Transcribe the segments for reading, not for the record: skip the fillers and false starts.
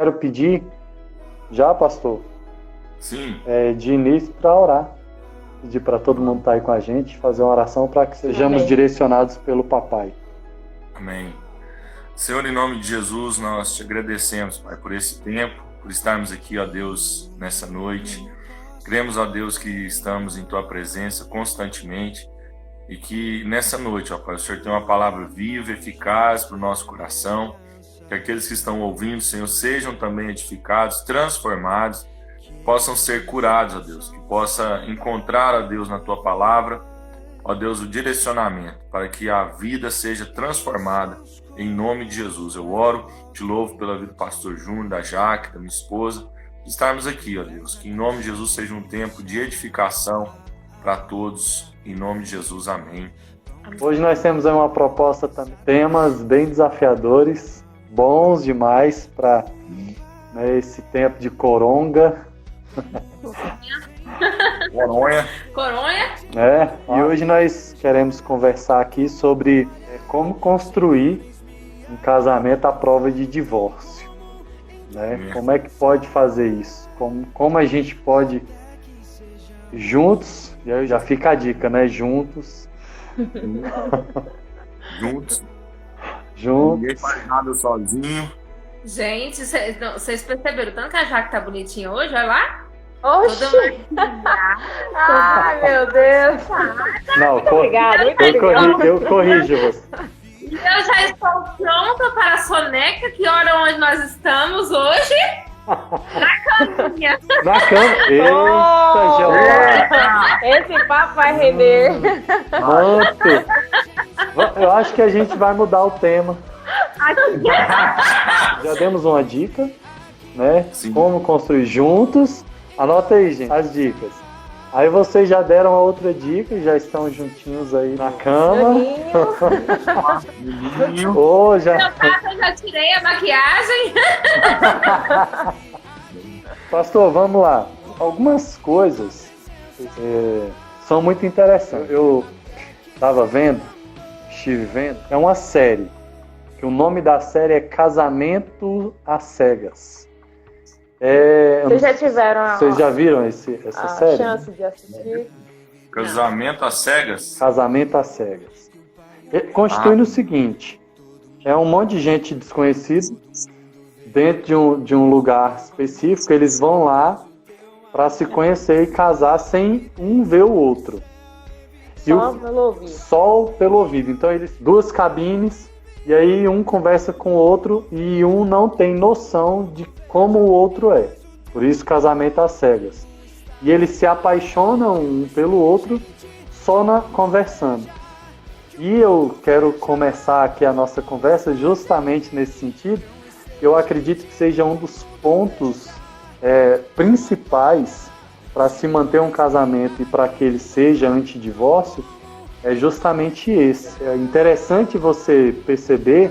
Quero pedir, já, pastor, Sim. de início para orar. Pedir para todo mundo estar aí com a gente, fazer uma oração para que sejamos direcionados pelo papai. Amém. Senhor, em nome de Jesus, nós te agradecemos, Pai, por esse tempo, por estarmos aqui, ó Deus, nessa noite. Cremos, ó Deus, que estamos em Tua presença constantemente e que nessa noite, ó Pai, o Senhor tem uma palavra viva, eficaz para o nosso coração, que aqueles que estão ouvindo, Senhor, sejam também edificados, transformados, possam ser curados, ó Deus, que possa encontrar, ó Deus, na Tua palavra, ó Deus, o direcionamento para que a vida seja transformada em nome de Jesus. Eu oro, te louvo pela vida do pastor Júnior, da Jaque, da minha esposa, de estarmos aqui, ó Deus, que em nome de Jesus seja um tempo de edificação para todos, em nome de Jesus, amém. Hoje nós temos aí uma proposta também, temas bem desafiadores, bons demais para esse tempo de coronga. Coronha. E hoje nós queremos conversar aqui sobre como construir um casamento à prova de divórcio. Como é que pode fazer isso? Como a gente pode, juntos, e aí já fica a dica, juntos. Ninguém faz nada sozinho. Gente, vocês perceberam tanto que a Jaque tá bonitinha hoje? Olha lá. Oxi! Ai, meu Deus! Não, obrigada, eu corrijo você. Eu já estou pronta para a soneca. Que hora onde nós estamos hoje? Na caminha. Na cama. Eita, gelada. Esse papo vai render. Pronto. Eu acho que a gente vai mudar o tema. Já demos uma dica, Sim. Como construir juntos. Anota aí, gente, as dicas. Aí vocês já deram a outra dica, já estão juntinhos aí na cama. Eu já tirei a maquiagem. Pastor, vamos lá. Algumas coisas são muito interessantes. Eu estive vendo, é uma série. Que o nome da série é Casamento às Cegas. Vocês já viram essa série? Chance de assistir? Casamento às cegas? Casamento às Cegas. Constitui no seguinte: é um monte de gente desconhecida dentro de um lugar específico. Eles vão lá para se conhecer e casar sem um ver o outro. Pelo ouvido. Só pelo ouvido. Então, duas cabines. E aí um conversa com o outro e um não tem noção de como o outro é. Por isso, casamento às cegas. E eles se apaixonam um pelo outro só conversando. E eu quero começar aqui a nossa conversa justamente nesse sentido. Eu acredito que seja um dos pontos principais para se manter um casamento e para que ele seja antidivórcio, é justamente esse. É interessante você perceber,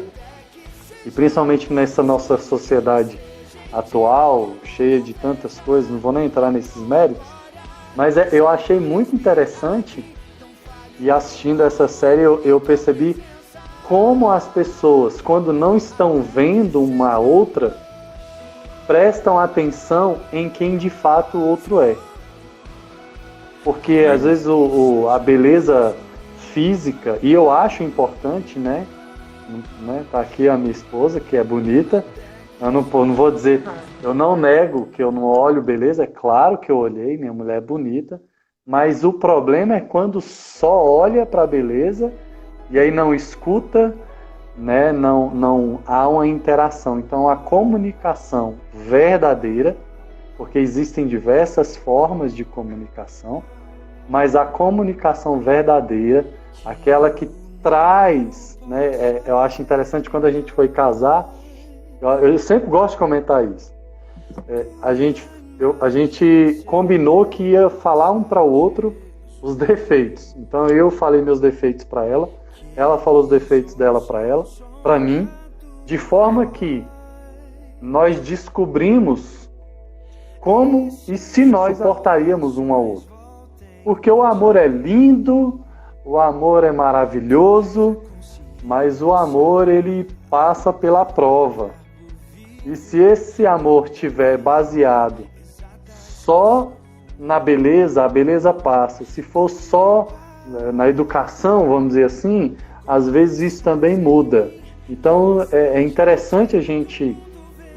e principalmente nessa nossa sociedade atual, cheia de tantas coisas, não vou nem entrar nesses méritos, mas eu achei muito interessante, e assistindo essa série eu percebi como as pessoas, quando não estão vendo uma outra, prestam atenção em quem de fato o outro é. Porque às vezes a beleza física, e eu acho importante, tá aqui a minha esposa, que é bonita, eu não vou dizer, eu não nego que eu não olho beleza, é claro que eu olhei, minha mulher é bonita, mas o problema é quando só olha para a beleza e aí não escuta, não há uma interação. Então a comunicação verdadeira, porque existem diversas formas de comunicação, mas a comunicação verdadeira, aquela que traz, eu acho interessante quando a gente foi casar, eu sempre gosto de comentar isso, a gente combinou que ia falar um para o outro os defeitos. Então eu falei meus defeitos para ela falou os defeitos dela para mim, de forma que nós descobrimos como e se nós suportaríamos um ao outro. Porque o amor é lindo, o amor é maravilhoso, mas o amor ele passa pela prova. E se esse amor tiver baseado só na beleza, a beleza passa. Se for só na educação, vamos dizer assim, às vezes isso também muda. Então é interessante a gente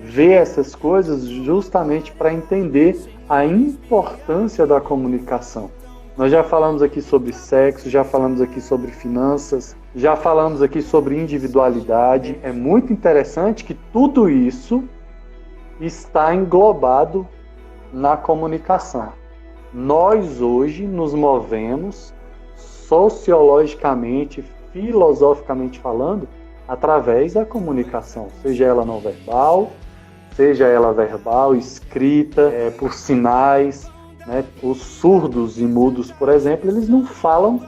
ver essas coisas justamente para entender a importância da comunicação. Nós já falamos aqui sobre sexo, já falamos aqui sobre finanças, já falamos aqui sobre individualidade. É muito interessante que tudo isso está englobado na comunicação. Nós hoje nos movemos sociologicamente, filosoficamente falando, através da comunicação, seja ela não verbal, seja ela verbal, escrita, por sinais, né? Os surdos e mudos, por exemplo, eles não falam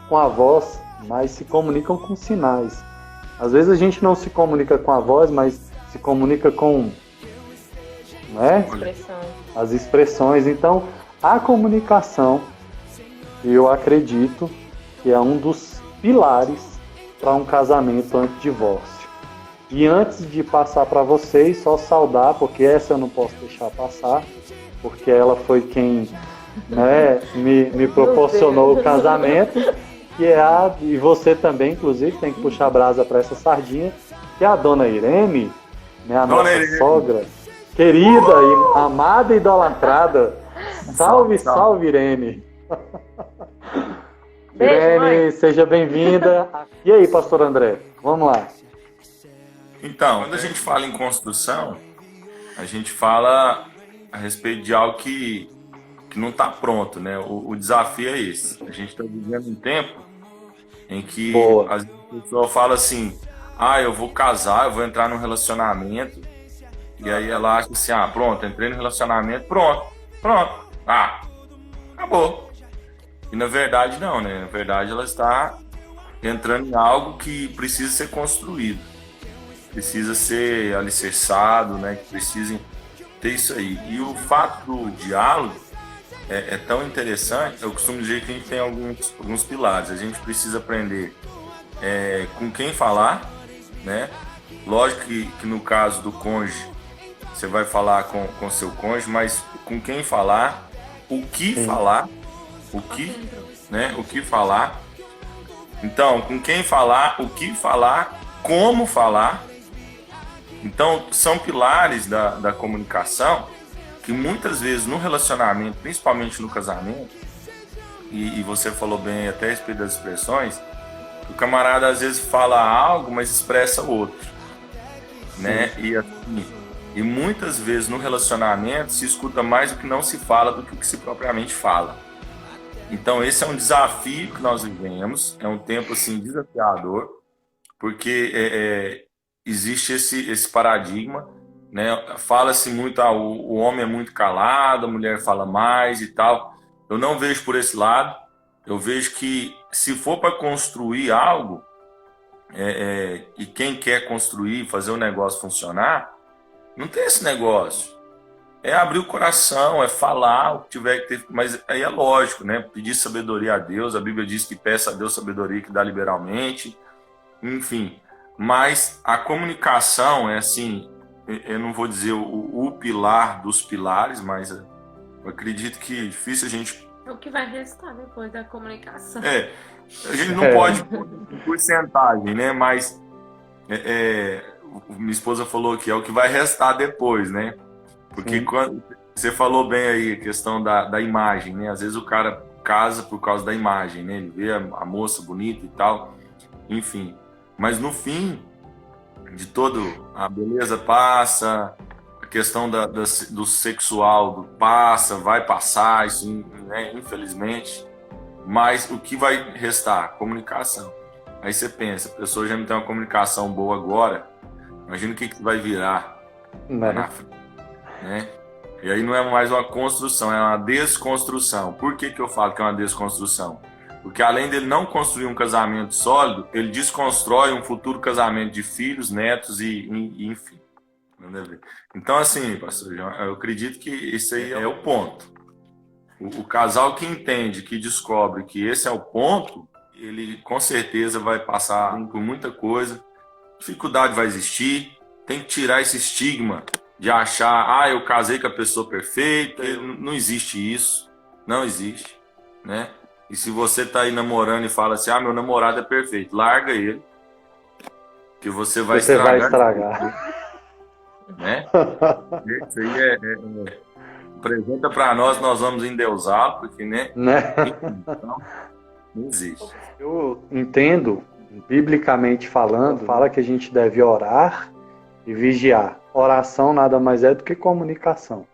com a voz, mas se comunicam com sinais. Às vezes a gente não se comunica com a voz, mas se comunica com, né? As expressões. Então, a comunicação, eu acredito que é um dos pilares para um casamento anti-divórcio. E antes de passar para vocês, só saudar, porque essa eu não posso deixar passar, porque ela foi quem, né, me proporcionou o casamento, que é e você também, inclusive, tem que puxar a brasa para essa sardinha, que é a dona Irene, né, a nossa sogra, querida e amada e idolatrada. Salve, salve, Irene! Beijo, Irene, mãe. seja bem-vinda. E aí, pastor André, vamos lá. Então, quando a gente fala em construção, a gente fala a respeito de algo que não está pronto, né? O desafio é esse. A gente está vivendo um tempo em que as pessoas falam assim, eu vou casar, eu vou entrar num relacionamento, e aí ela acha assim, pronto, entrei no relacionamento, pronto, acabou. E na verdade não, né? Na verdade ela está entrando em algo que precisa ser construído, precisa ser alicerçado, né? Que precisa ter isso aí. E o fato do diálogo é tão interessante. Eu costumo dizer que a gente tem alguns pilares. A gente precisa aprender com quem falar, né? Lógico que no caso do cônjuge, você vai falar com seu cônjuge, mas com quem falar, o que falar, o que falar. Então, com quem falar, o que falar, como falar. Então, são pilares da comunicação que muitas vezes no relacionamento, principalmente no casamento, e você falou bem até a respeito das expressões, o camarada às vezes fala algo, mas expressa outro, né? E muitas vezes no relacionamento se escuta mais o que não se fala do que o que se propriamente fala. Então esse é um desafio que nós vivemos, é um tempo assim desafiador, porque existe esse paradigma, né? Fala-se muito, o homem é muito calado, a mulher fala mais e tal. Eu não vejo por esse lado. Eu vejo que se for para construir algo, e quem quer construir, fazer o negócio funcionar, não tem esse negócio. É abrir o coração, é falar o que tiver que ter, mas aí é lógico, né? Pedir sabedoria a Deus. A Bíblia diz que peça a Deus sabedoria que dá liberalmente, enfim. Mas a comunicação é assim, eu não vou dizer o pilar dos pilares, mas eu acredito que é difícil a gente... É o que vai restar depois da comunicação. A gente não pode pôr porcentagem, né? Mas minha esposa falou que é o que vai restar depois, né? Porque quando você falou bem aí a questão da imagem, né? Às vezes o cara casa por causa da imagem, né? Ele vê a moça bonita e tal, enfim. Mas no fim de todo, a beleza passa, a questão do sexual passa, vai passar, isso, né? Infelizmente. Mas o que vai restar? Comunicação. Aí você pensa, a pessoa já não tem uma comunicação boa agora, imagina o que vai virar na frente, né? E aí não é mais uma construção, é uma desconstrução. Por que eu falo que é uma desconstrução? Porque além dele não construir um casamento sólido, ele desconstrói um futuro casamento de filhos, netos e enfim. Então assim, pastor João, eu acredito que esse aí é o ponto. O casal que entende, que descobre que esse é o ponto, ele com certeza vai passar por muita coisa. Dificuldade vai existir, Tem que tirar esse estigma de achar, eu casei com a pessoa perfeita. Não existe isso. Não existe, né? E se você tá aí namorando e fala assim, meu namorado é perfeito, larga ele. Que você vai estragar. Né? Isso aí apresenta para nós vamos endeusá-lo, porque, né? Então, não existe. Eu entendo, biblicamente falando, fala que a gente deve orar e vigiar. Oração nada mais é do que comunicação.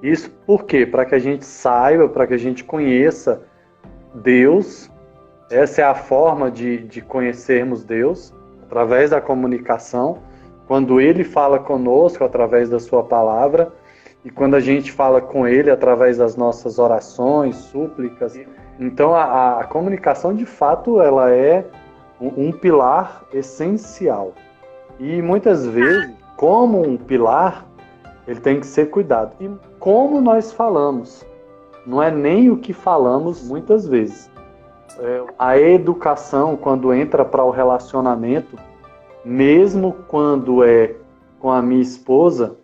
Isso por quê? Para que a gente saiba, para que a gente conheça Deus. Essa é a forma de conhecermos Deus, através da comunicação. Quando Ele fala conosco, através da sua palavra, e quando a gente fala com Ele, através das nossas orações, súplicas. Então, a comunicação, de fato, ela é um pilar essencial. E, muitas vezes, como um pilar, ele tem que ser cuidado. E como nós falamos, não é nem o que falamos, muitas vezes. A educação, quando entra para o relacionamento, mesmo quando é com a minha esposa,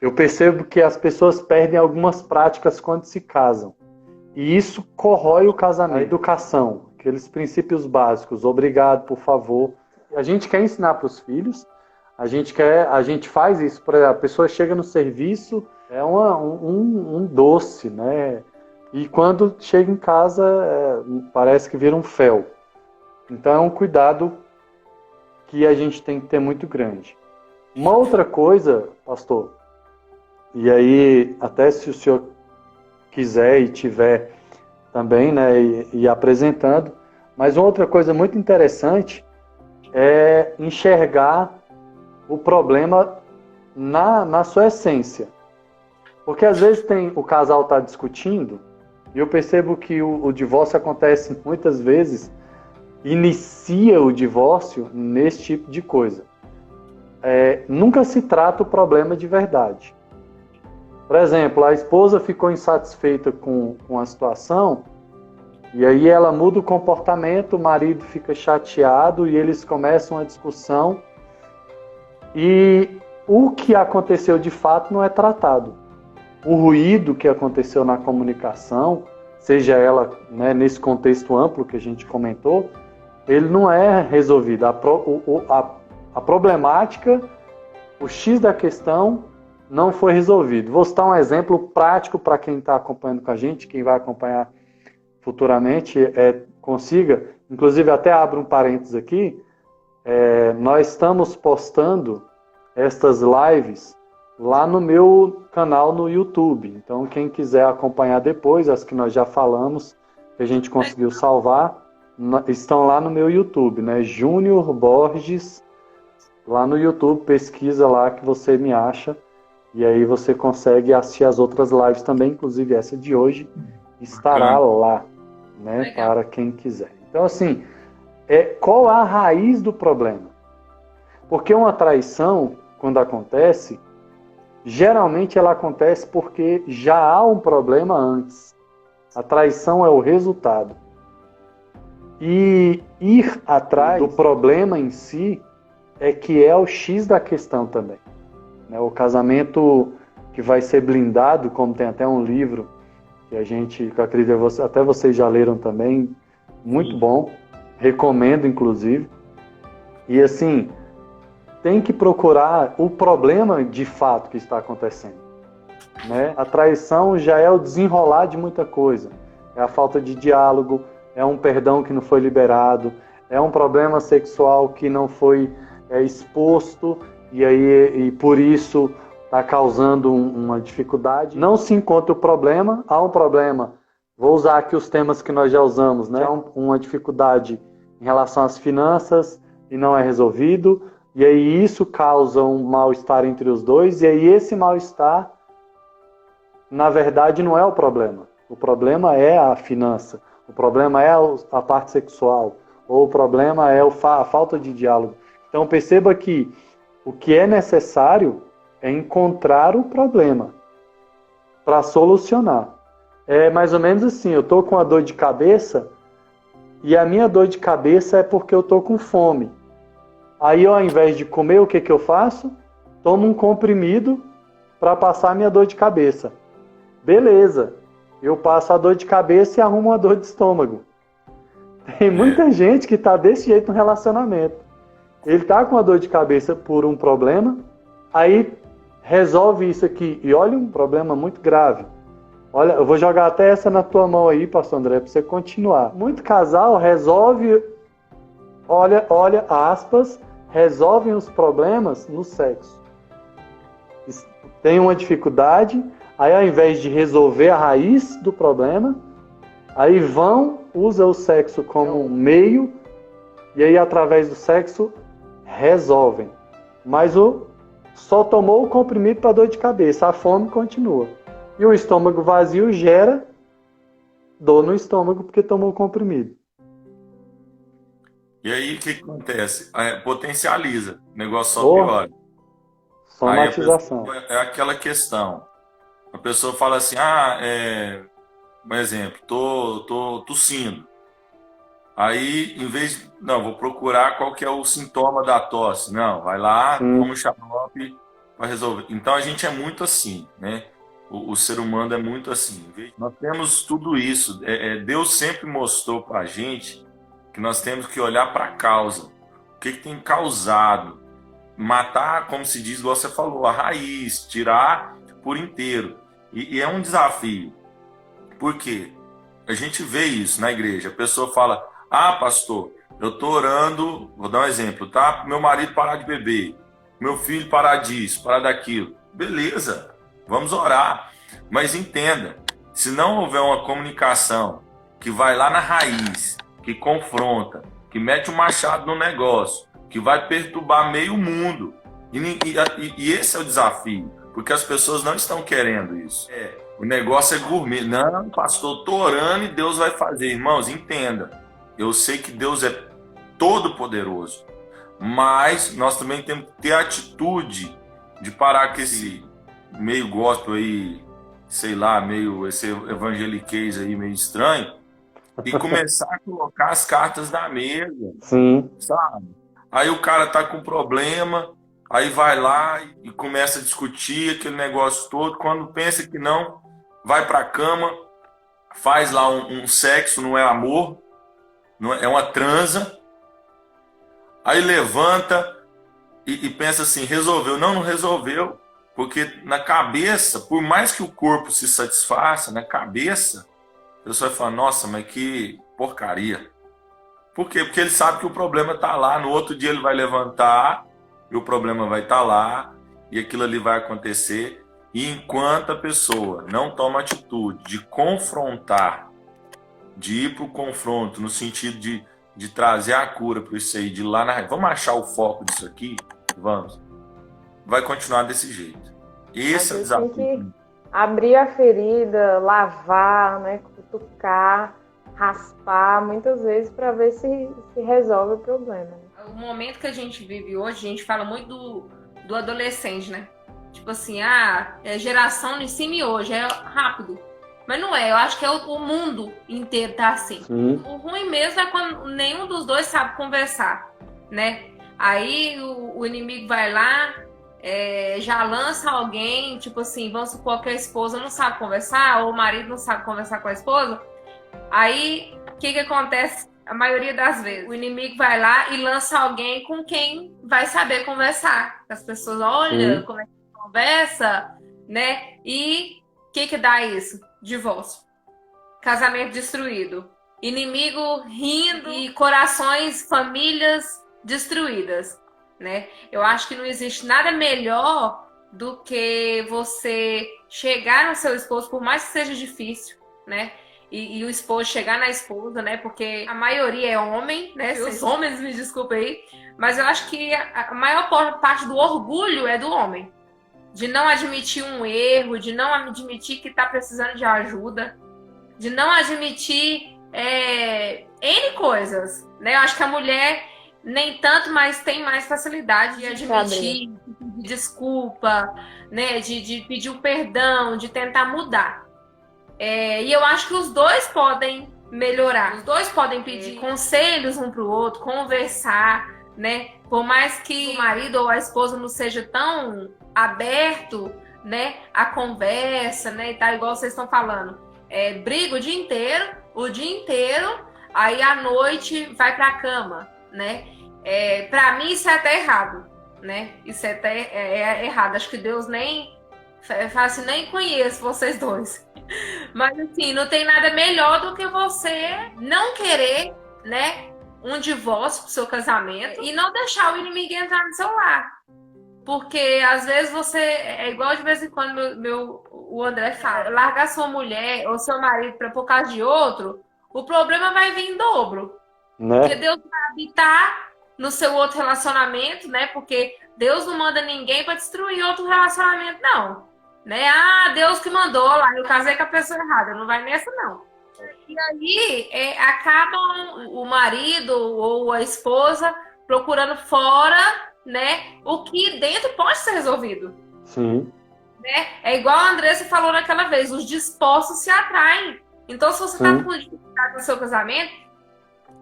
eu percebo que as pessoas perdem algumas práticas quando se casam. E isso corrói o casamento. A educação, aqueles princípios básicos, obrigado, por favor. A gente quer ensinar para os filhos, a gente faz isso, a pessoa chega no serviço, é um doce, né? E quando chega em casa, parece que vira um fel. Então é um cuidado que a gente tem que ter muito grande. Uma outra coisa, pastor, e aí até se o senhor quiser e tiver também, né, e apresentando, mas uma outra coisa muito interessante é enxergar o problema na sua essência. Porque às vezes o casal está discutindo, e eu percebo que o divórcio acontece muitas vezes, inicia o divórcio nesse tipo de coisa. Nunca se trata o problema de verdade. Por exemplo, a esposa ficou insatisfeita com a situação, e aí ela muda o comportamento, o marido fica chateado e eles começam a discussão, e o que aconteceu de fato não é tratado. O ruído que aconteceu na comunicação, seja ela, né, nesse contexto amplo que a gente comentou, ele não é resolvido. A problemática, o X da questão, não foi resolvido. Vou citar um exemplo prático para quem está acompanhando com a gente, quem vai acompanhar futuramente, consiga. Inclusive, até abro um parênteses aqui, nós estamos postando estas lives lá no meu canal no YouTube. Então, quem quiser acompanhar depois, as que nós já falamos, que a gente conseguiu salvar, estão lá no meu YouTube, né? Júnior Borges, lá no YouTube, pesquisa lá que você me acha, e aí você consegue assistir as outras lives também, inclusive essa de hoje, estará lá, né? Para quem quiser. Então, assim, qual a raiz do problema? Porque uma traição, quando acontece, geralmente ela acontece porque já há um problema antes. A traição é o resultado. E ir atrás do problema em si que é o X da questão também. O casamento que vai ser blindado, como tem até um livro que eu acredito até vocês já leram também, muito bom, recomendo inclusive. E assim, tem que procurar o problema de fato que está acontecendo, né? A traição já é o desenrolar de muita coisa. É a falta de diálogo, é um perdão que não foi liberado, é um problema sexual que não foi exposto e por isso está causando uma dificuldade. Não se encontra o problema, há um problema. Vou usar aqui os temas que nós já usamos, né? Há uma dificuldade em relação às finanças e não é resolvido. E aí isso causa um mal-estar entre os dois, e aí esse mal-estar, na verdade, não é o problema. O problema é a finança, o problema é a parte sexual, ou o problema é a falta de diálogo. Então perceba que o que é necessário é encontrar o problema para solucionar. É mais ou menos assim, eu estou com a dor de cabeça, e a minha dor de cabeça é porque eu estou com fome. Aí, ao invés de comer, o que eu faço? tomo um comprimido para passar a minha dor de cabeça. Beleza, eu passo a dor de cabeça e arrumo uma dor de estômago. Tem muita gente que está desse jeito no relacionamento. Ele está com a dor de cabeça por um problema, aí resolve isso aqui. E olha, um problema muito grave. Olha, eu vou jogar até essa na tua mão aí, pastor André, para você continuar. Muito casal resolve, olha, aspas, resolvem os problemas no sexo. Tem uma dificuldade, aí ao invés de resolver a raiz do problema, aí usa o sexo como um meio, e aí através do sexo resolvem. Mas só tomou o comprimido para dor de cabeça, a fome continua. E o estômago vazio gera dor no estômago porque tomou o comprimido. E aí o que acontece? Potencializa, o negócio só piora. Somatização. É aquela questão. A pessoa fala assim, por exemplo, tô tossindo. Aí, em vez de, não, vou procurar qual que é o sintoma da tosse. Não, vai lá, toma um xarope para resolver. Então a gente é muito assim, né? O ser humano é muito assim. Nós temos tudo isso. Deus sempre mostrou para a gente que nós temos que olhar para a causa. O que tem causado? Matar, como se diz, igual você falou, a raiz, tirar por inteiro. E é um desafio. Por quê? A gente vê isso na igreja. A pessoa fala, pastor, eu estou orando, vou dar um exemplo, tá? Para meu marido parar de beber, meu filho parar disso, parar daquilo. Beleza, vamos orar. Mas entenda, se não houver uma comunicação que vai lá na raiz, que confronta, que mete um machado no negócio, que vai perturbar meio mundo. E esse é o desafio, porque as pessoas não estão querendo isso. O negócio é gourmet. Não, pastor, estou orando e Deus vai fazer. Irmãos, entenda. Eu sei que Deus é todo poderoso, mas nós também temos que ter a atitude de parar com esse meio gospel aí, sei lá, meio esse evangeliquez aí meio estranho, e começar a colocar as cartas na mesa. Sim. Sabe? Aí o cara tá com problema, aí vai lá e começa a discutir aquele negócio todo. Quando pensa que não, vai pra cama, faz lá um sexo, não é amor, não é uma transa. Aí levanta e pensa assim, resolveu. Não resolveu, porque na cabeça, por mais que o corpo se satisfaça, na cabeça, a pessoa vai falar, nossa, mas que porcaria. Por quê? Porque ele sabe que o problema está lá, no outro dia ele vai levantar e o problema vai estar lá e aquilo ali vai acontecer. E enquanto a pessoa não toma atitude de confrontar, de ir para o confronto, no sentido de trazer a cura para isso aí, de ir lá na... Vamos achar o foco disso aqui? Vamos. Vai continuar desse jeito. Esse é o desafio. Tem que abrir a ferida, lavar, né, cutucar, raspar muitas vezes para ver se resolve o problema. Né? O momento que a gente vive hoje, a gente fala muito do adolescente, né? Tipo assim, é geração de cima e hoje, é rápido. Mas não é, eu acho que o mundo inteiro tá assim. O ruim mesmo é quando nenhum dos dois sabe conversar, né? Aí o inimigo vai lá, já lança alguém, tipo assim, vamos supor que a esposa não sabe conversar, ou o marido não sabe conversar com a esposa. Aí, o que acontece a maioria das vezes? O inimigo vai lá e lança alguém com quem vai saber conversar. As pessoas olham como é que conversa, né? E o que dá isso? Divórcio. Casamento destruído. Inimigo rindo e corações, famílias destruídas, né? Eu acho que não existe nada melhor do que você chegar no seu esposo, por mais que seja difícil, né? E o esposo chegar na esposa, né? Porque a maioria é homem, né? Os homens, me desculpa aí. Mas eu acho que a maior parte do orgulho é do homem. De não admitir um erro, de não admitir que está precisando de ajuda, de não admitir N coisas, né? Eu acho que a mulher nem tanto, mas tem mais facilidade de admitir, de pedir desculpa, né? De pedir o perdão, de tentar mudar. E eu acho que os dois podem melhorar, os dois podem pedir conselhos um para o outro, conversar, né? Por mais que o marido ou a esposa não seja tão aberto, né, à conversa, né, e tal, igual vocês estão falando, briga o dia inteiro, aí à noite vai pra cama, né? Para mim isso é até errado, né? Isso é até errado. Acho que Deus nem fala assim, nem conheço vocês dois. Mas assim, não tem nada melhor do que você não querer, né, um divórcio pro seu casamento e não deixar o inimigo entrar no seu lar. Porque às vezes você, igual de vez em quando o André fala, largar sua mulher ou seu marido por causa de outro, o problema vai vir em dobro. Né? Porque Deus vai habitar no seu outro relacionamento, né? Porque Deus não manda ninguém para destruir outro relacionamento, não. Né? Ah, Deus que mandou lá, eu casei com a pessoa errada, não vai nessa, não. E aí acaba o marido ou a esposa procurando fora, né? O que dentro pode ser resolvido. Sim. Né? É igual a Andressa falou naquela vez, os dispostos se atraem. Então, se você está com dificuldade no seu casamento,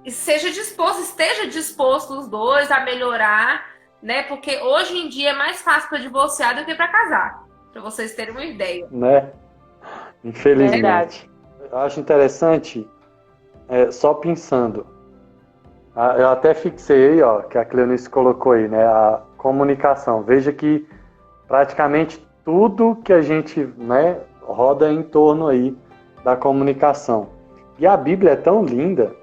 esteja disposto os dois a melhorar, né? Porque hoje em dia é mais fácil para divorciar do que para casar, para vocês terem uma ideia. Né? Infelizmente. Verdade. Eu acho interessante, só pensando, eu até fixei aí, ó, que a Cleonice colocou aí, né? A comunicação. Veja que praticamente tudo que a gente, né, roda em torno aí da comunicação. E a Bíblia é tão linda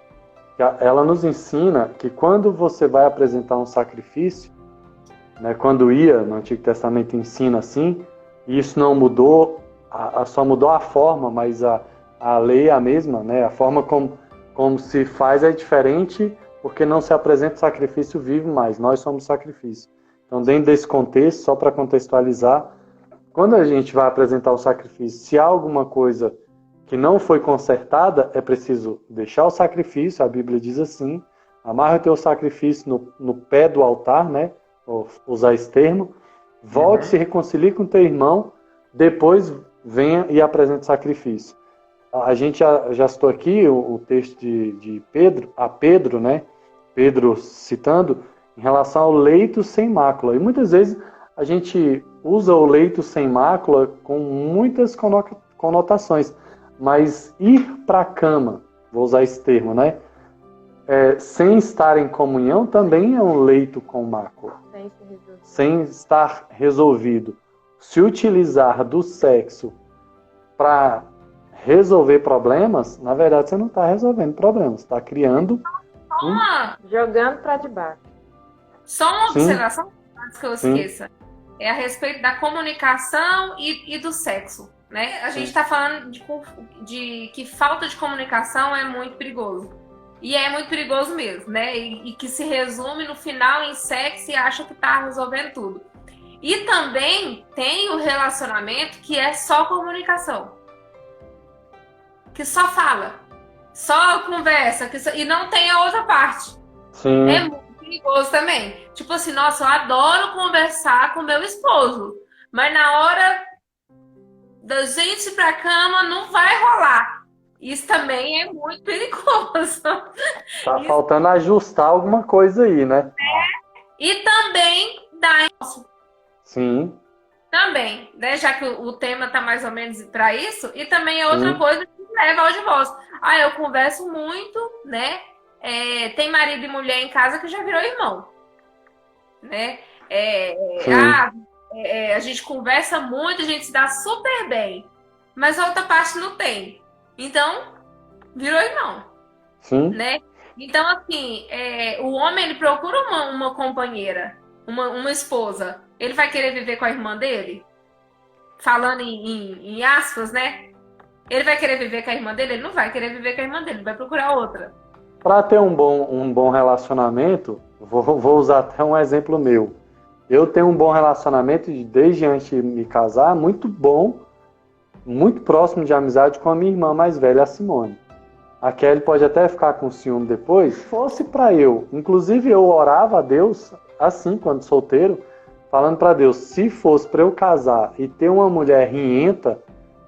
que ela nos ensina que quando você vai apresentar um sacrifício, né, quando ia no Antigo Testamento ensina assim, e isso não mudou, só mudou a forma, mas a lei é a mesma, né? A forma como se faz é diferente, porque não se apresenta sacrifício vivo mais, nós somos sacrifício. Então, dentro desse contexto, só para contextualizar, quando a gente vai apresentar o sacrifício, se há alguma coisa que não foi consertada, é preciso deixar o sacrifício, a Bíblia diz assim, amarra o teu sacrifício no pé do altar, né? Vou usar esse termo, volte, se reconcilie com teu irmão, depois venha e apresente o sacrifício. A gente já citou aqui o texto de Pedro, né? Pedro citando, em relação ao leito sem mácula. E muitas vezes a gente usa o leito sem mácula com muitas conotações. Mas ir para a cama, vou usar esse termo, né? Sem estar em comunhão também é um leito com mácula. Sem estar resolvido. Se utilizar do sexo para resolver problemas, na verdade você não está resolvendo problemas, está criando... Jogando para debaixo. Só uma observação, antes que eu esqueça. É a respeito da comunicação e do sexo. Né? A gente está falando de que falta de comunicação é muito perigoso. E é muito perigoso mesmo, né? E que se resume no final em sexo e acha que está resolvendo tudo. E também tem o relacionamento que é só comunicação. Que só fala. Só conversa. E não tem a outra parte. Sim. É muito perigoso também. Tipo assim, nossa, eu adoro conversar com meu esposo. Mas na hora da gente ir pra cama não vai rolar. Isso também é muito perigoso. Tá faltando ajustar alguma coisa aí, né? E também dá. Sim. Também, né? Já que o tema tá mais ou menos para isso. E também é outra coisa que leva ao divórcio. Eu converso muito, né? Tem marido e mulher em casa que já virou irmão. Né? A gente conversa muito, a gente se dá super bem. Mas a outra parte não tem. Então, virou irmão. Sim. Né? Então, assim, o homem ele procura uma companheira, uma esposa. Ele vai querer viver com a irmã dele? Falando em aspas, né? Ele vai querer viver com a irmã dele? Ele não vai querer viver com a irmã dele, ele vai procurar outra. Para ter um bom relacionamento, vou usar até um exemplo meu. Eu tenho um bom relacionamento desde antes de me casar, muito bom, muito próximo de amizade com a minha irmã mais velha, a Simone. A Kelly pode até ficar com ciúme depois. Fosse para eu, inclusive eu orava a Deus, assim, quando solteiro, falando para Deus, se fosse para eu casar e ter uma mulher rienta,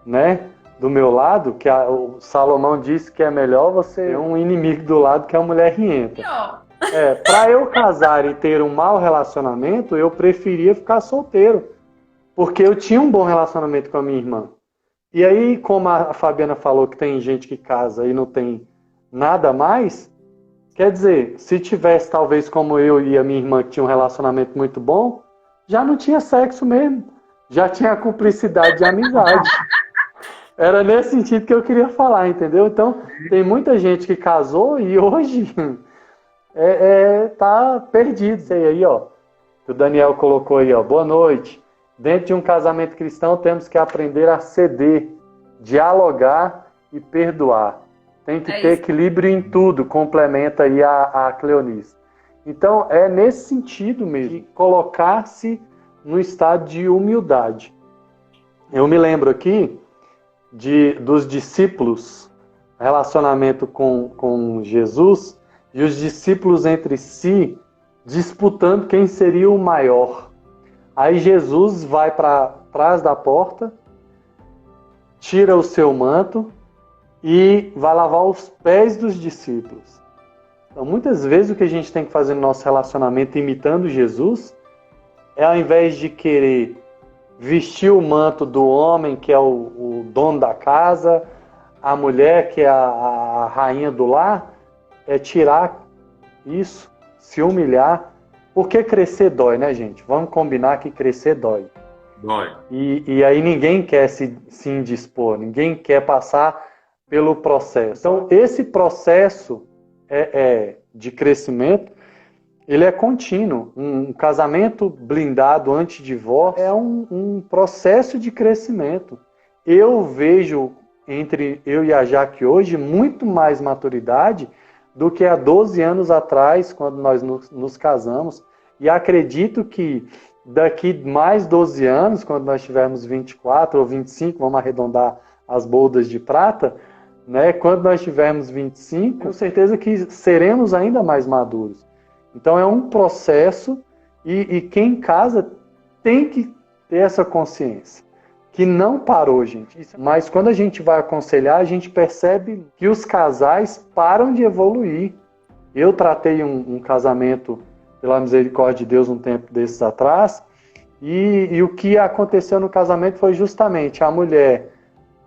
né, do meu lado, que o Salomão disse que é melhor você ter um inimigo do lado que é uma mulher rienta. Para eu casar e ter um mau relacionamento, eu preferia ficar solteiro. Porque eu tinha um bom relacionamento com a minha irmã. E aí, como a Fabiana falou que tem gente que casa e não tem nada mais, quer dizer, se tivesse talvez como eu e a minha irmã que tinha um relacionamento muito bom, já não tinha sexo mesmo. Já tinha a cumplicidade de amizade. Era nesse sentido que eu queria falar, entendeu? Então, tem muita gente que casou e hoje tá perdido. Isso aí, ó. O Daniel colocou aí, ó. Boa noite. Dentro de um casamento cristão, temos que aprender a ceder, dialogar e perdoar. Tem que ter equilíbrio em tudo, complementa aí a Cleonice. Então, é nesse sentido mesmo, de colocar-se no estado de humildade. Eu me lembro aqui dos discípulos, relacionamento com Jesus, e os discípulos entre si disputando quem seria o maior. Aí Jesus vai para trás da porta, tira o seu manto e vai lavar os pés dos discípulos. Então, muitas vezes o que a gente tem que fazer no nosso relacionamento imitando Jesus é, ao invés de querer vestir o manto do homem, que é o dono da casa, a mulher, que é a rainha do lar, é tirar isso, se humilhar. Porque crescer dói, né, gente? Vamos combinar que crescer dói. Dói. E aí ninguém quer se indispor, ninguém quer passar pelo processo. Então, esse processo de crescimento, ele é contínuo. Um casamento blindado anti-divórcio é um processo de crescimento. Eu vejo entre eu e a Jaque hoje muito mais maturidade do que há 12 anos atrás, quando nós nos casamos. E acredito que daqui mais 12 anos, quando nós tivermos 24 ou 25, vamos arredondar as bodas de prata, né? Quando nós tivermos 25, com certeza que seremos ainda mais maduros. Então é um processo e quem casa tem que ter essa consciência, que não parou, gente. Mas quando a gente vai aconselhar, a gente percebe que os casais param de evoluir. Eu tratei um casamento, pela misericórdia de Deus, um tempo desses atrás, e o que aconteceu no casamento foi justamente a mulher,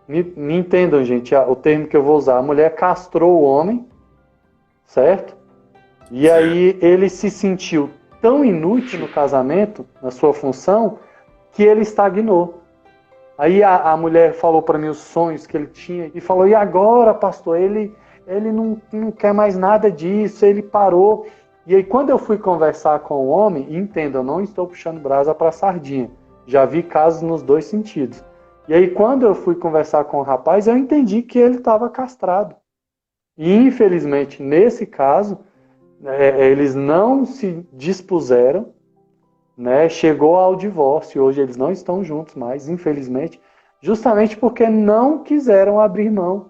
me entendam, gente, o termo que eu vou usar, a mulher castrou o homem, certo? E aí ele se sentiu tão inútil no casamento, na sua função, que ele estagnou. Aí a mulher falou para mim os sonhos que ele tinha e falou, e agora, pastor, ele não quer mais nada disso, ele parou. E aí quando eu fui conversar com o homem, entenda, eu não estou puxando brasa para sardinha, já vi casos nos dois sentidos. E aí quando eu fui conversar com o rapaz, eu entendi que ele estava castrado. E infelizmente, nesse caso, eles não se dispuseram, né? Chegou ao divórcio, hoje eles não estão juntos mais, infelizmente, justamente porque não quiseram abrir mão.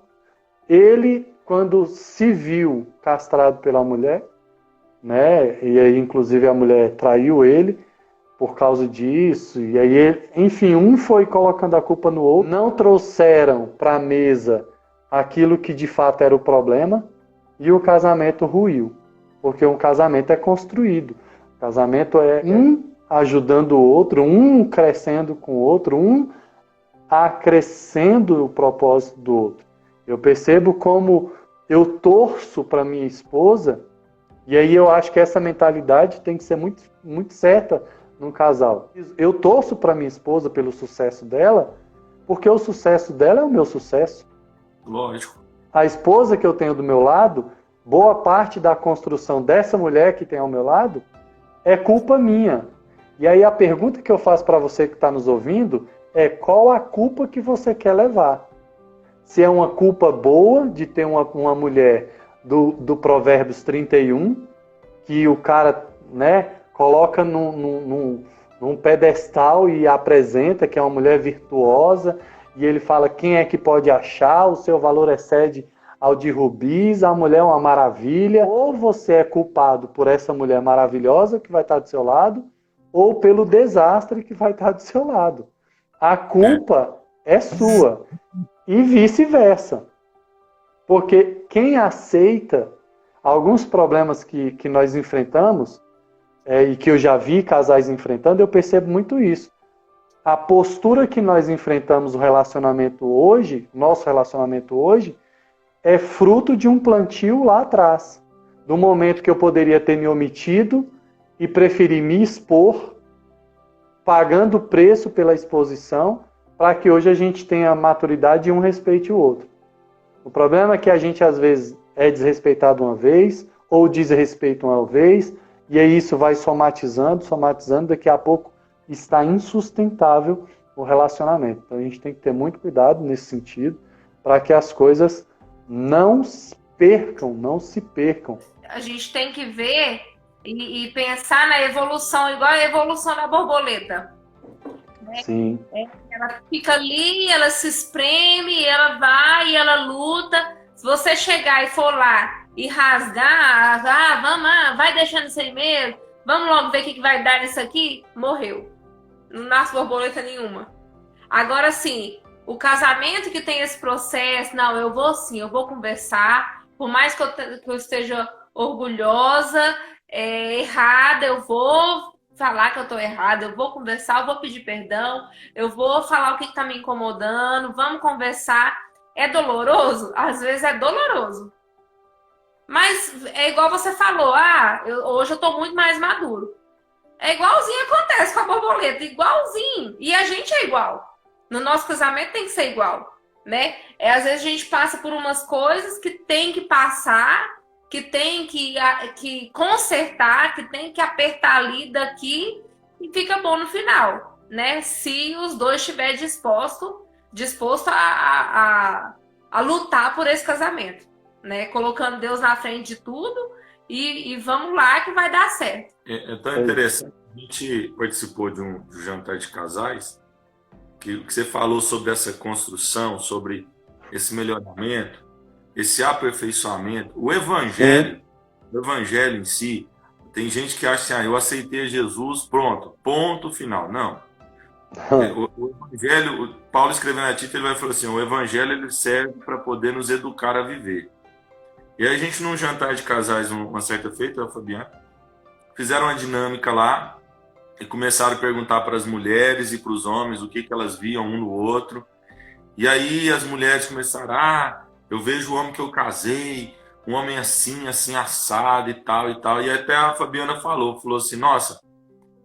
Ele, quando se viu castrado pela mulher, né? E aí inclusive a mulher traiu ele por causa disso, e aí, enfim, um foi colocando a culpa no outro, não trouxeram para a mesa aquilo que de fato era o problema, e o casamento ruiu, porque um casamento é construído, o casamento é um ajudando o outro, um crescendo com o outro, um acrescendo o propósito do outro. Eu percebo como eu torço para minha esposa, e aí eu acho que essa mentalidade tem que ser muito, muito certa num casal. Eu torço para minha esposa pelo sucesso dela, porque o sucesso dela é o meu sucesso. Lógico. A esposa que eu tenho do meu lado, boa parte da construção dessa mulher que tem ao meu lado é culpa minha. E aí a pergunta que eu faço para você que está nos ouvindo é qual a culpa que você quer levar? Se é uma culpa boa de ter uma mulher do Provérbios 31, que o cara, né, coloca num pedestal e apresenta que é uma mulher virtuosa, e ele fala quem é que pode achar, o seu valor excede ao de rubis, a mulher é uma maravilha. Ou você é culpado por essa mulher maravilhosa que vai estar do seu lado, ou pelo desastre que vai estar do seu lado. A culpa é sua. E vice-versa. Porque quem aceita alguns problemas que nós enfrentamos, e que eu já vi casais enfrentando, eu percebo muito isso. A postura que nós enfrentamos o relacionamento hoje, nosso relacionamento hoje, é fruto de um plantio lá atrás. Do momento que eu poderia ter me omitido e preferi me expor, pagando preço pela exposição, para que hoje a gente tenha a maturidade e um respeite o outro. O problema é que a gente, às vezes, é desrespeitado uma vez, ou desrespeita uma vez, e aí isso vai somatizando, daqui a pouco está insustentável o relacionamento. Então a gente tem que ter muito cuidado nesse sentido, para que as coisas não se percam. A gente tem que ver e pensar na evolução, igual a evolução da borboleta. Sim. Ela fica ali, ela se espreme, ela vai, ela luta. Se você chegar e for lá e rasgar, vamos, vai deixando isso aí mesmo, vamos logo ver o que vai dar nisso aqui, morreu. Não nasce borboleta nenhuma. Agora sim, o casamento que tem esse processo, não, eu vou conversar, por mais que eu esteja orgulhosa, errada, eu vou falar que eu tô errada, eu vou conversar, eu vou pedir perdão, eu vou falar o que tá me incomodando, vamos conversar. É doloroso? Às vezes é doloroso. Mas é igual você falou, hoje eu tô muito mais maduro. É igualzinho acontece com a borboleta, igualzinho. E a gente é igual. No nosso casamento tem que ser igual, né? Às vezes a gente passa por umas coisas que tem que passar, que tem que consertar, que tem que apertar ali daqui e fica bom no final, né? Se os dois estiverem disposto a lutar por esse casamento, né? Colocando Deus na frente de tudo e vamos lá que vai dar certo. É tão interessante. A gente participou de um jantar de casais que você falou sobre essa construção, sobre esse melhoramento, esse aperfeiçoamento. O evangelho em si, tem gente que acha assim, eu aceitei Jesus, pronto, ponto final. Não. O evangelho, Paulo escrevendo a Tito, ele vai falar assim, o evangelho ele serve para poder nos educar a viver. E aí a gente, num jantar de casais, uma certa feita, Fabiana, fizeram uma dinâmica lá e começaram a perguntar para as mulheres e para os homens o que elas viam um no outro. E aí as mulheres começaram, eu vejo o homem que eu casei, um homem assim, assim, assado e tal e tal. E até a Fabiana falou assim, nossa,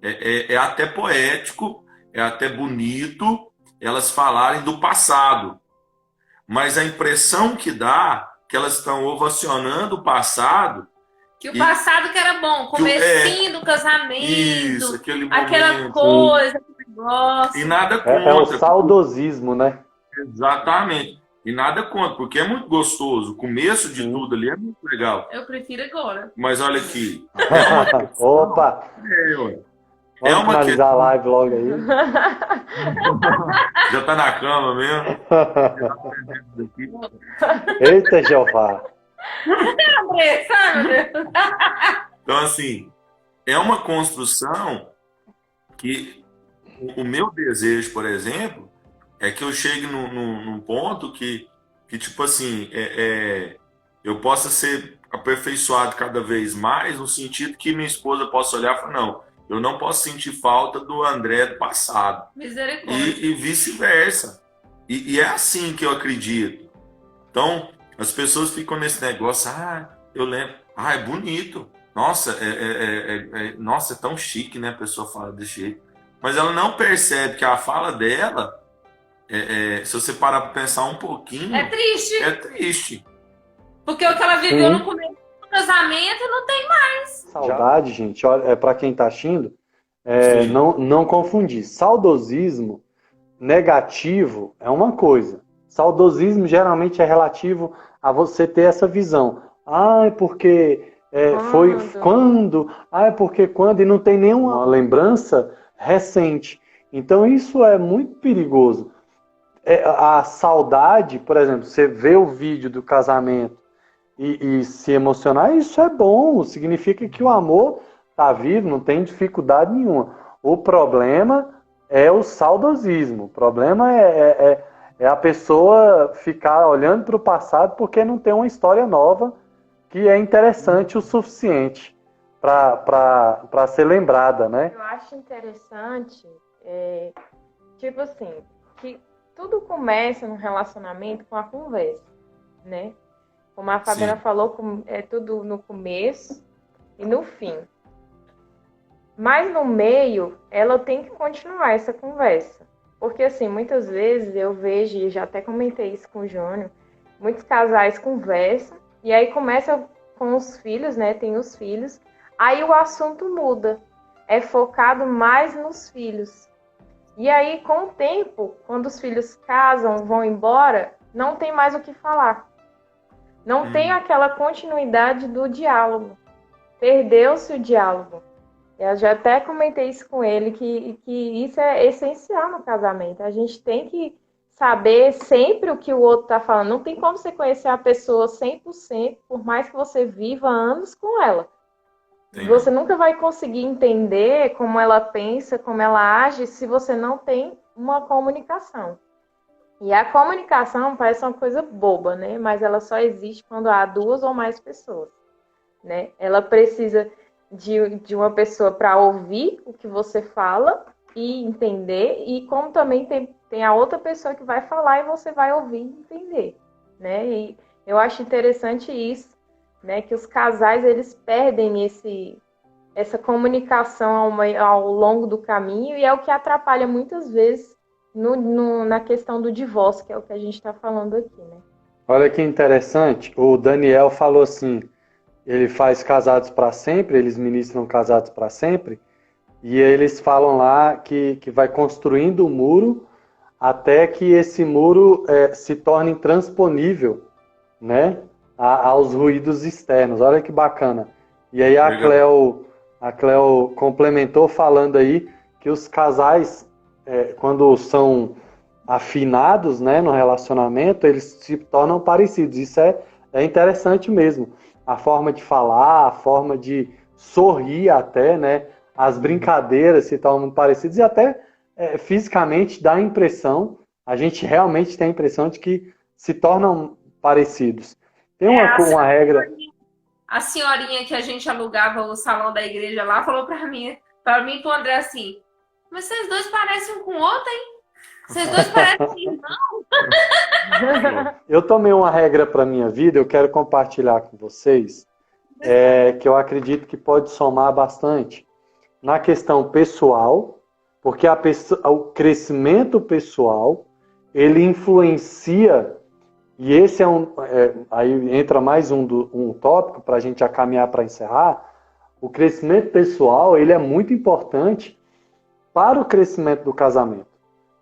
é até poético, é até bonito elas falarem do passado. Mas a impressão que dá que elas estão ovacionando o passado. Que o passado que era bom, comecinho do casamento, isso, aquela coisa, aquele negócio. E nada contra. É o saudosismo, né? Exatamente. E nada contra, porque é muito gostoso. O começo de tudo ali é muito legal. Eu prefiro agora. Mas olha aqui. Opa! Vamos finalizar a live logo aí. Já tá na cama mesmo? Eita, Jeová! Então, assim, é uma construção que o meu desejo, por exemplo, é que eu chegue num ponto que tipo assim, eu possa ser aperfeiçoado cada vez mais, no sentido que minha esposa possa olhar e falar, não, eu não posso sentir falta do André do passado. Misericórdia. E vice-versa. E é assim que eu acredito. Então, as pessoas ficam nesse negócio, eu lembro, é bonito. Nossa, nossa, é tão chique, né? A pessoa fala desse jeito. Mas ela não percebe que a fala dela, se você parar para pensar um pouquinho... É triste. É triste. Porque o que ela viveu no começo do casamento não tem mais. Saudade, gente, olha, para quem está assistindo, não confundir. Saudosismo negativo é uma coisa. Saudosismo geralmente é relativo a você ter essa visão. É porque foi quando? É porque quando? E não tem nenhuma lembrança recente. Então isso é muito perigoso. A saudade, por exemplo, você vê o vídeo do casamento e se emocionar, isso é bom. Significa que o amor está vivo, não tem dificuldade nenhuma. O problema é o saudosismo. O problema é a pessoa ficar olhando para o passado porque não tem uma história nova que é interessante o suficiente para ser lembrada, né? Eu acho interessante, tipo assim, que tudo começa no relacionamento com a conversa, né? Como a Fabiana Sim. falou, é tudo no começo e no fim. Mas no meio, ela tem que continuar essa conversa. Porque, assim, muitas vezes eu vejo, e já até comentei isso com o Júnior, muitos casais conversam, e aí começa com os filhos, né? Tem os filhos, aí o assunto muda. É focado mais nos filhos. E aí, com o tempo, quando os filhos casam, vão embora, não tem mais o que falar. Não tem aquela continuidade do diálogo. Perdeu-se o diálogo. Eu já até comentei isso com ele, que isso é essencial no casamento. A gente tem que saber sempre o que o outro está falando. Não tem como você conhecer a pessoa 100%, por mais que você viva anos com ela. Tem Você não. nunca vai conseguir entender como ela pensa, como ela age, se você não tem uma comunicação. E a comunicação parece uma coisa boba, né? Mas ela só existe quando há duas ou mais pessoas, né? Ela precisa de uma pessoa para ouvir o que você fala e entender, e como também tem a outra pessoa que vai falar e você vai ouvir e entender, né? E eu acho interessante isso, né? Que os casais, eles perdem essa comunicação ao longo do caminho, e é o que atrapalha muitas vezes na questão do divórcio, que é o que a gente está falando aqui, né? Olha que interessante, o Daniel falou assim, ele faz Casados para Sempre, eles ministram Casados para Sempre, e eles falam lá que vai construindo o muro até que esse muro se torne intransponível, né, aos ruídos externos. Olha que bacana. E aí Legal. a Cleo complementou falando aí que os casais, quando são afinados, né, no relacionamento, eles se tornam parecidos. Isso é interessante mesmo. A forma de falar, a forma de sorrir até, né, as brincadeiras se tornam parecidas e até fisicamente dá a impressão, a gente realmente tem a impressão de que se tornam parecidos. Tem uma regra. A senhorinha que a gente alugava o salão da igreja lá falou para mim e pro André assim: mas vocês dois parecem um com o outro, hein? Vocês dois parecem irmãos. Eu tomei uma regra para minha vida, eu quero compartilhar com vocês, que eu acredito que pode somar bastante na questão pessoal, porque o crescimento pessoal ele influencia, e esse aí entra mais um tópico para a gente já caminhar para encerrar. O crescimento pessoal ele é muito importante para o crescimento do casamento.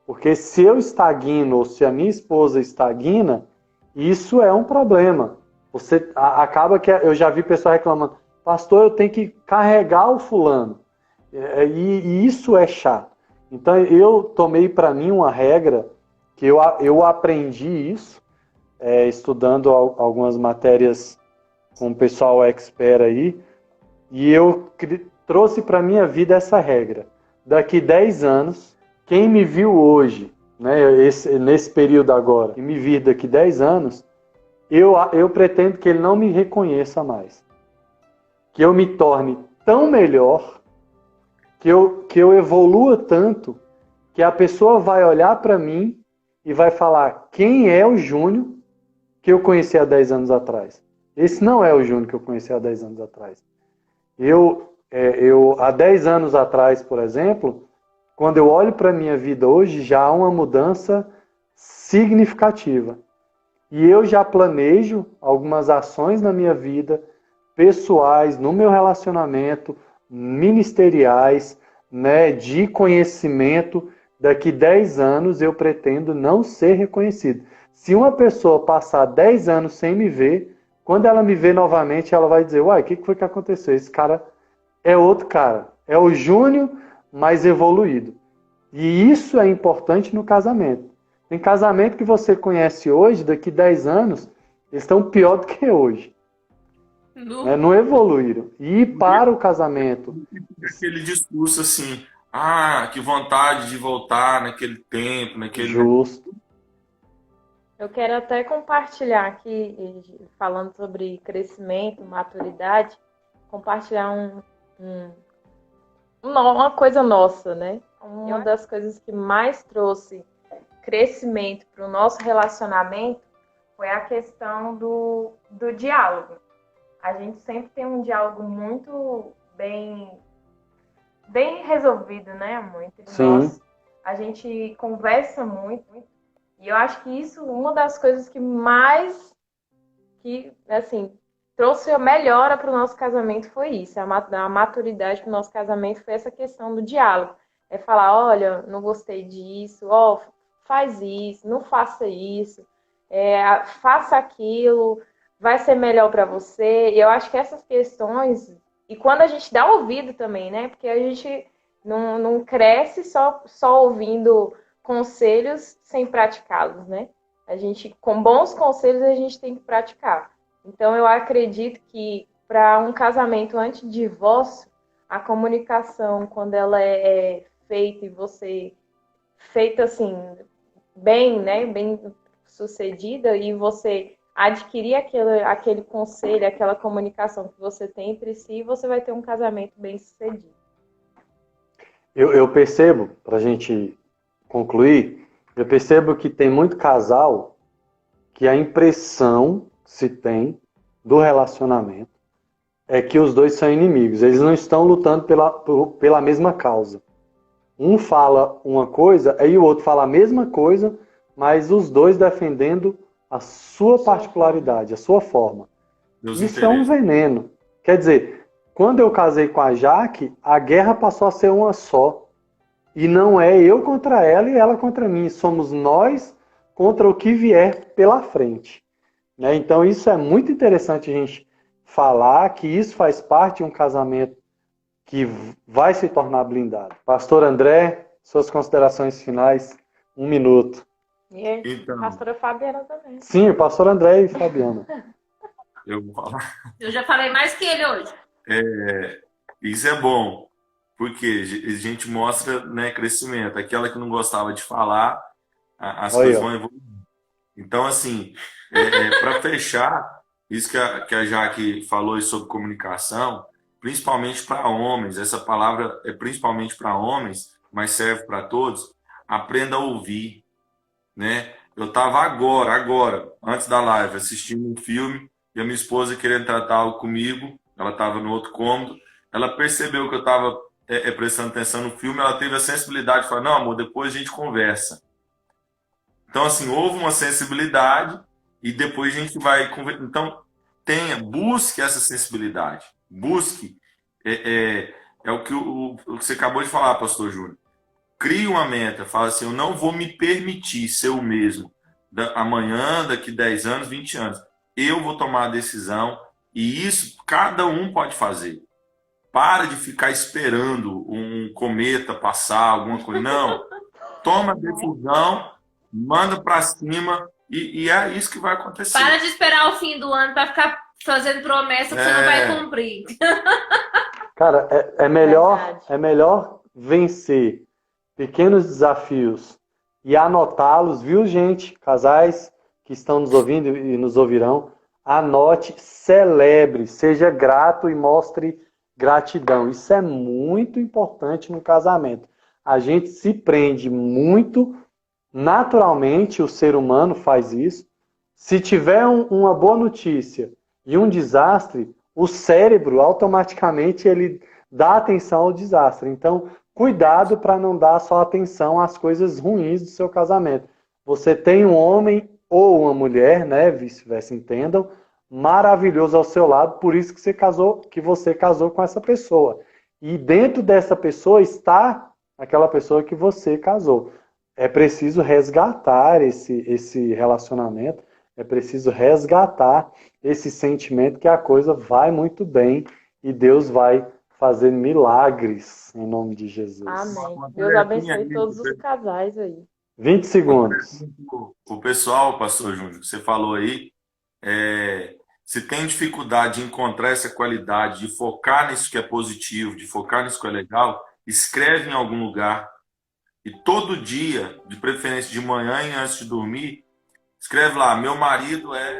Porque se eu estagno ou se a minha esposa estagna, isso é um problema. Você acaba que eu já vi pessoas reclamando, pastor, eu tenho que carregar o fulano. E isso é chato. Então eu tomei para mim uma regra que eu aprendi isso, estudando algumas matérias com o pessoal expert aí, e eu trouxe para minha vida essa regra. Daqui 10 anos, quem me viu hoje, né, nesse período agora, e me vir daqui 10 anos, eu pretendo que ele não me reconheça mais. Que eu me torne tão melhor, que eu evolua tanto, que a pessoa vai olhar para mim e vai falar quem é o Júnior que eu conheci há 10 anos atrás. Esse não é o Júnior que eu conheci há 10 anos atrás. Há 10 anos atrás, por exemplo, quando eu olho para a minha vida hoje, já há uma mudança significativa. E eu já planejo algumas ações na minha vida, pessoais, no meu relacionamento, ministeriais, né, de conhecimento. Daqui 10 anos eu pretendo não ser reconhecido. Se uma pessoa passar 10 anos sem me ver, quando ela me ver novamente, ela vai dizer, uai, o que foi que aconteceu? Esse cara é outro cara. É o Júnior mais evoluído. E isso é importante no casamento. Tem casamento que você conhece hoje, daqui 10 anos, eles estão pior do que hoje. Não evoluíram. E para o casamento... Aquele discurso assim, que vontade de voltar naquele tempo, naquele... Justo. Eu quero até compartilhar aqui, falando sobre crescimento, maturidade, compartilhar uma coisa nossa, né? Uma das coisas que mais trouxe crescimento para o nosso relacionamento foi a questão do diálogo. A gente sempre tem um diálogo muito bem resolvido, né, amor? Entre nós. A gente conversa muito. E eu acho que isso, uma das coisas que mais, assim, trouxe a melhora para o nosso casamento foi isso. A maturidade para o nosso casamento foi essa questão do diálogo. É falar, olha, não gostei disso, ó, faz isso, não faça isso, faça aquilo, vai ser melhor para você. E eu acho que essas questões, e quando a gente dá ouvido também, né? Porque a gente não cresce só ouvindo conselhos sem praticá-los, né? A gente, com bons conselhos, a gente tem que praticar. Então, eu acredito que para um casamento antes de divórcio, a comunicação, quando ela é feita e feita assim, bem, né? Bem sucedida, e você adquirir aquele conselho, aquela comunicação que você tem entre si, você vai ter um casamento bem sucedido. Eu percebo, para a gente concluir, eu percebo que tem muito casal que a impressão se tem do relacionamento é que os dois são inimigos. Eles não estão lutando pela mesma causa. Um fala uma coisa, aí o outro fala a mesma coisa, mas os dois defendendo a sua particularidade, a sua forma. Isso é um veneno. Quer dizer, quando eu casei com a Jaque, a guerra passou a ser uma só. E não é eu contra ela e ela contra mim. Somos nós contra o que vier pela frente. Né? Então isso é muito interessante a gente falar, que isso faz parte de um casamento que vai se tornar blindado. Pastor André, suas considerações finais, 1 minuto. E a Então, pastora Fabiana também. Sim, o pastor André e Fabiana. Eu já falei mais que ele hoje. Isso é bom, porque a gente mostra, né, crescimento. Aquela que não gostava de falar, as coisas vão evoluir. Então, assim, para fechar, isso que a Jaque falou sobre comunicação, principalmente para homens, essa palavra é principalmente para homens, mas serve para todos, aprenda a ouvir, né? Eu estava agora, antes da live, assistindo um filme, e a minha esposa querendo tratar algo comigo, ela estava no outro cômodo, ela percebeu que eu estava prestando atenção no filme, ela teve a sensibilidade de falar, não, amor, depois a gente conversa. Então, assim, houve uma sensibilidade e depois a gente vai conversar. Então, busque essa sensibilidade. Busque. É o que você acabou de falar, pastor Júnior. Crie uma meta. Fala assim, eu não vou me permitir ser o mesmo amanhã, daqui 10 anos, 20 anos. Eu vou tomar a decisão e isso cada um pode fazer. Para de ficar esperando um cometa passar, alguma coisa. Não. Toma a decisão, manda para cima e é isso que vai acontecer. Para de esperar o fim do ano para ficar fazendo promessa que você não vai cumprir. Cara, é melhor vencer pequenos desafios e anotá-los, viu, gente? Casais que estão nos ouvindo e nos ouvirão, anote, celebre, seja grato e mostre gratidão. Isso é muito importante no casamento. A gente se prende muito, naturalmente o ser humano faz isso. Se tiver uma boa notícia e um desastre, o cérebro automaticamente ele dá atenção ao desastre. Então, cuidado para não dar só atenção às coisas ruins do seu casamento. Você tem um homem ou uma mulher, né, vice-versa, entendam, maravilhoso ao seu lado, por isso que você casou com essa pessoa. E dentro dessa pessoa está aquela pessoa que você casou. É preciso resgatar esse relacionamento, é preciso resgatar esse sentimento que a coisa vai muito bem e Deus vai fazer milagres em nome de Jesus. Amém. Deus abençoe todos os casais aí. 20 segundos. O pessoal, pastor Júnior, que você falou aí, se tem dificuldade de encontrar essa qualidade, de focar nisso que é positivo, de focar nisso que é legal, escreve em algum lugar. E todo dia, de preferência de manhã e antes de dormir, Escreve lá, meu marido é...